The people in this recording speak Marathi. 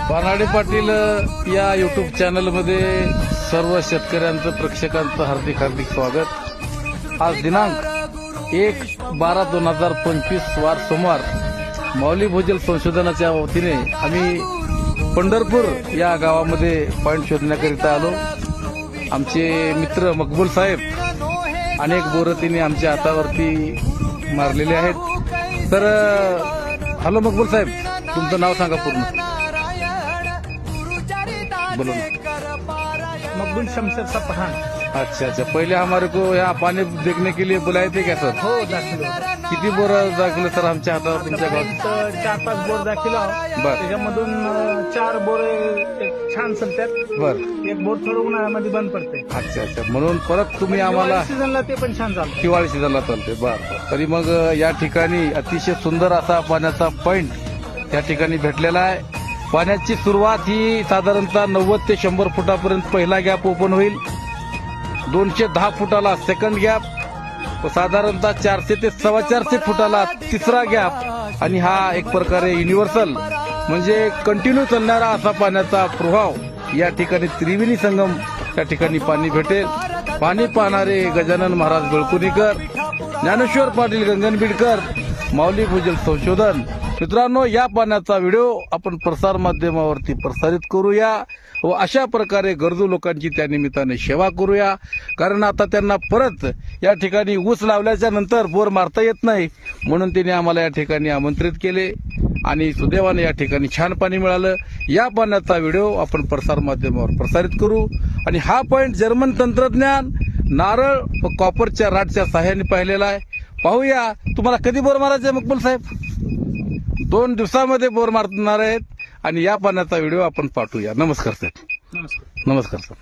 पानाडे पाटील या युट्यूब चॅनलमध्ये सर्व शेतकऱ्यांचं प्रेक्षकांचं हार्दिक हार्दिक स्वागत। आज दिनांक 1/12/2025 वार सोमवार माऊली भूजल संशोधनाच्या वतीने आम्ही पंढरपूर या गावामध्ये पॉइंट शोधण्याकरिता आलो। आमचे मित्र मकबूल साहेब अनेक बोरं तिने आमच्या हातावरती मारलेले आहेत। तर हॅलो मकबूल साहेब, तुमचं नाव सांगा पूर्ण। बोलो ना। मकबूल शमशेर सा पठान। अच्छा अच्छा, पहले हमारे को यहाँ पानी देखने के लिए बुलाए थे क्या सर? हो, दाखल किती बोर दाखले सर आमच्या हातावर तुमच्या गावात? 4-5 बोर दाखल आहो। बर त्याच्यामधून 4 बोर एक छान चालतात, बर। एक बोर थोडं उन्हाळ्यामध्ये बंद पडते। अच्छा अच्छा, म्हणून परत तुम्ही आम्हाला सीझनला ते पण छान चालतं। हिवाळी सीझनला चालते। बर बर। तरी मग या ठिकाणी अतिशय सुंदर असा पाण्याचा पॉइंट त्या ठिकाणी भेटलेला आहे। पाण्याची सुरुवात ही साधारणतः 90 ते 100 फुटापर्यंत पहिला गॅप ओपन होईल, 210 फुटाला सेकंड गॅप, साधारणतः 400 ते 425 फुटाला तिसरा गॅप, आणि हा एक प्रकारे युनिव्हर्सल म्हणजे कंटिन्यू चालणारा असा पाण्याचा प्रवाह या ठिकाणी त्रिवेणी संगम त्या ठिकाणी पाणी भेटेल। पाणी पाहणारे गजानन महाराज बेळकुणीकर, ज्ञानेश्वर पाटील गंगनबीडकर, माऊली भूजल संशोधन। मित्रांनो, या पाण्याचा व्हिडिओ आपण प्रसार माध्यमावरती प्रसारित करूया व अशा प्रकारे गरजू लोकांची त्या निमित्ताने सेवा करूया। कारण आता त्यांना परत या ठिकाणी ऊस लावल्याच्या नंतर बोर मारता येत नाही, म्हणून त्यांनी आम्हाला या ठिकाणी आमंत्रित केले आणि सुदैवाने या ठिकाणी छान पाणी मिळालं। या पाण्याचा व्हिडिओ आपण प्रसार माध्यमावर प्रसारित करू। आणि हा पॉइंट जर्मन तंत्रज्ञान नारळ व कॉपरच्या राडच्या सहाय्याने पाहिलेला आहे। पाहूया तुम्हाला कधी बोर मारायचे मकबूल साहेब? 2 दिवसामध्ये बोर मारणार आहेत आणि या पाण्याचा व्हिडिओ आपण पाठवूया। नमस्कार साहेब। नमस्कार। नमस्कार सर।